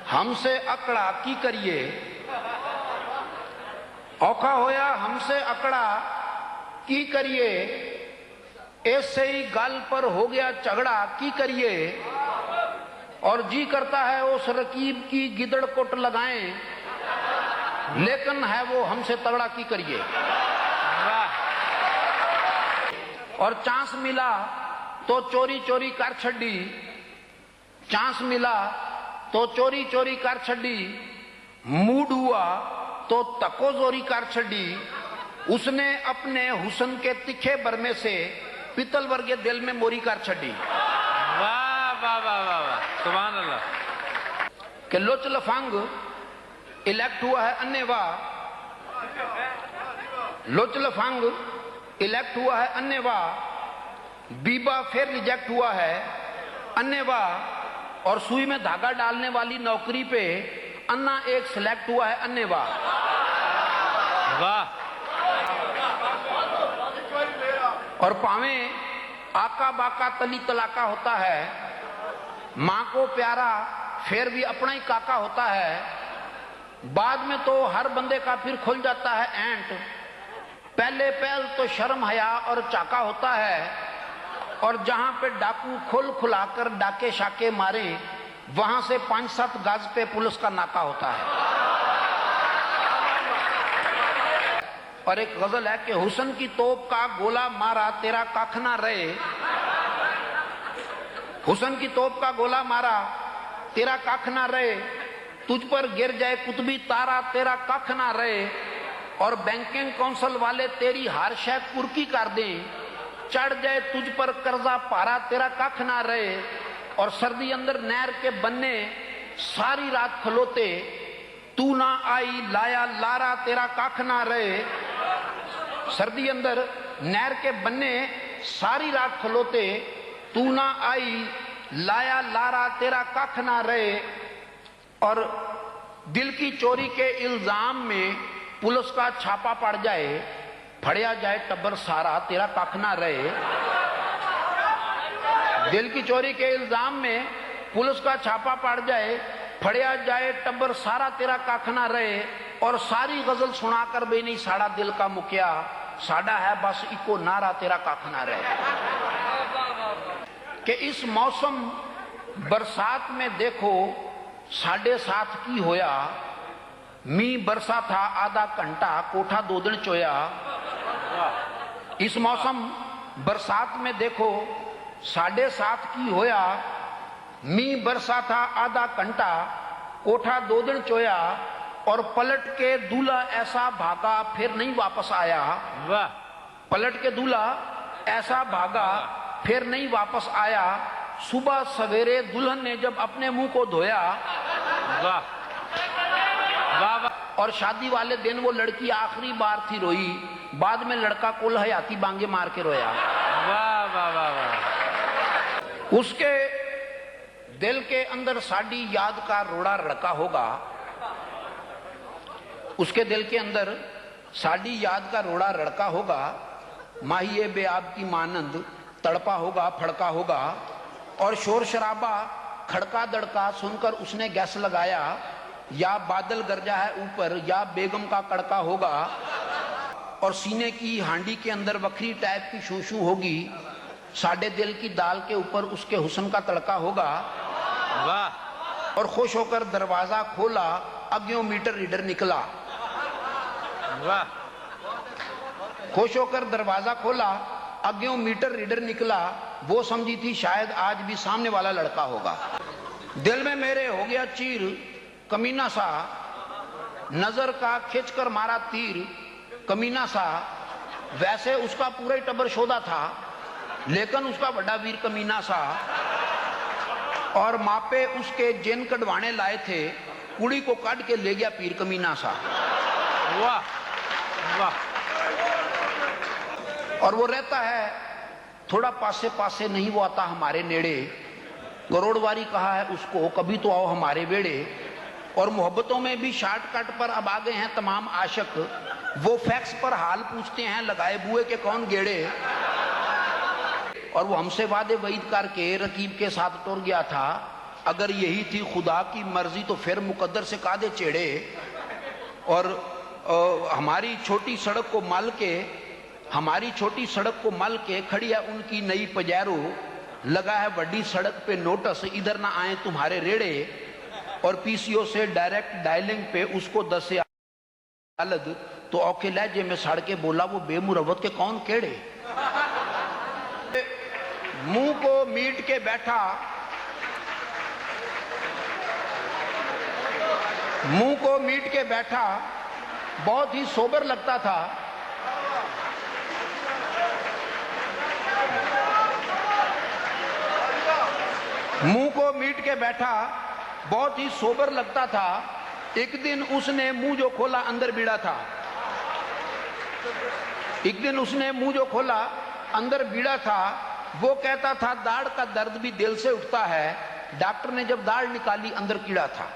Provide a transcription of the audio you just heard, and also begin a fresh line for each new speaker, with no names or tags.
हमसे अकड़ा की करिए, औखा होया हमसे अकड़ा की करिए, ऐसे ही गाल पर हो गया झगड़ा की करिए, और जी करता है उस रकीब की गिदड़ कोट लगाएं, लेकिन है वो हमसे तगड़ा की करिए। और चांस मिला तो चोरी चोरी कर छड़ी, चांस मिला तो चोरी चोरी कर छड़ी, मूड हुआ तो तको जोरी कर छड़ी, उसने अपने हुस्न के तिखे बरमे से पितल वर्गे दिल में मोरी कर छड़ी।
वाह वाह वाह वाह वाह, सुभान अल्लाह।
कि लोच लफंग इलेक्ट हुआ है अन्नेवा, लोच लफंग इलेक्ट हुआ है अन्नेवा, बीबा फिर रिजेक्ट हुआ है अन्नेवा, और सुई में धागा डालने वाली नौकरी पे अन्ना एक सिलेक्ट हुआ है अन्नेवा।
वाह।
और पावे आका बाका तली तलाका होता है, मां को प्यारा फिर भी अपना ही काका होता है, बाद में तो हर बंदे का फिर खुल जाता है एंट, पहले पहल तो शर्म हया और चाका होता है, और जहां पे डाकू खुल खुलाकर डाके शाके मारे वहां से 5-7 गज पे पुलिस का नाका होता है। और एक गजल है कि हुस्न की तोप का गोला मारा तेरा कख ना रहे, हुस्न की तोप का गोला मारा तेरा कख ना रहे, तुझ पर गिर जाए कुतुबी तारा तेरा कख ना रहे, और बैंकिंग काउंसिल वाले तेरी हर शय कुर्की कर दें, चढ़ जाए तुझ पर कर्जा पारा तेरा कख ना रहे, और सर्दी अंदर नहर के बन्ने सारी रात खलोते, तू ना आई लाया लारा तेरा कख ना रहे, सर्दी अंदर नहर के बन्ने सारी रात खलोते, तू ना आई लाया लारा तेरा कख ना रहे, और दिल की चोरी के इल्जाम में पुलिस का छापा पड़ जाए, फड़िया जाए टब्बर सारा तेरा कख ना रहे। दिल की चोरी के इल्जाम में पुलिस का छापा पड़ जाए, फड़िया जाए टब्बर सारा तेरा कख ना रहे, और सारी गजल सुनाकर भी नहीं साड़ा दिल का मुखिया, साड़ा है बस इको नारा तेरा कख ना रहे। कि इस मौसम बरसात में देखो 7:30 की होया, मी बरसा था आधा घंटा कोठा 2 दिन चोया। इस मौसम बरसात में देखो 7:30 की होया, मी बरसा था आधा घंटा कोठा 2 दिन चोया, और पलट के दूल्हा ऐसा भागा फिर नहीं वापस आया।
वाह।
पलट के दूल्हा ऐसा भागा फिर नहीं वापस आया, सुबह सवेरे दुल्हन ने जब अपने मुंह को धोया,
वाह वाह वाह,
और शादी वाले दिन वो लड़की आखिरी बार थी रोई, बाद में लड़का कुल हयाती बांगे मार के रोया।
वाह वाह वाह वाह।
उसके दिल के अंदर साड़ी याद का रोड़ा रड़का होगा, उसके दिल के अंदर साड़ी याद का रोड़ा रड़का होगा, माहिए बेआब की मानंद तड़पा होगा फड़का होगा, और शोर शराबा खड़का दड़का सुनकर उसने गैस लगाया, या बादल गरजा है ऊपर या बेगम का कड़का होगा, और सीने की हांडी के अंदर वखरी टाइप की शूशू होगी, साढ़े दिल की दाल के ऊपर उसके हुस्न का तड़का होगा।
वाह।
और खुश होकर दरवाजा खोला, अग्यों मीटर रीडर निकला।
वाह।
खुश होकर दरवाजा खोला, अग्यों मीटर रीडर निकला, वो समझी थी शायद आज भी सामने वाला लड़का होगा। दिल में मेरे हो गया चीर कमीना सा, नजर का खींचकर मारा तीर कमीना सा, वैसे उसका पूरा ही टब्बर शोधा था, लेकिन उसका बड़ा वीर कमीना सा, और मापे उसके जिन कढ़वाने लाए थे, कुड़ी को काट के ले गया पीर कमीना सा।
वाह वाह।
और वो रहता है थोड़ा पासे पासे, नहीं वो आता हमारे नेड़े, करोड़वारी कहा है उसको कभी तो आओ हमारे बेड़े। और मोहब्बतों में भी शॉर्टकट पर अब आ गए हैं तमाम आशिक, वो फैक्स पर हाल पूछते हैं लगाए बुए के कौन गेड़े। और वो हमसे वादे वईद करके रकीब के साथ टुर गया था, अगर यही थी खुदा की मर्जी तो फिर मुकद्दर से कादे चेड़े। और हमारी छोटी सड़क को मल के खड़ी है उनकी नई पजेरो, लगा है बड़ी सड़क पे नोटिस, इधर ना आए तुम्हारे रेड़े। और पीसीओ से डायरेक्ट डायलिंग पे उसको 10 से अलग, तो औखे लहजे में सड़ के बोला वो बेमुरवत के कौन केड़े। मुंह को मीट के बैठा बहुत ही सोबर लगता था। मुंह को मीट के बैठा बहुत ही सोबर लगता था। एक दिन उसने मुंह जो खोला अंदर बीड़ा था। वो कहता था दाढ़ का दर्द भी दिल से उठता है। डॉक्टर ने जब दाढ़ निकाली अंदर कीड़ा था।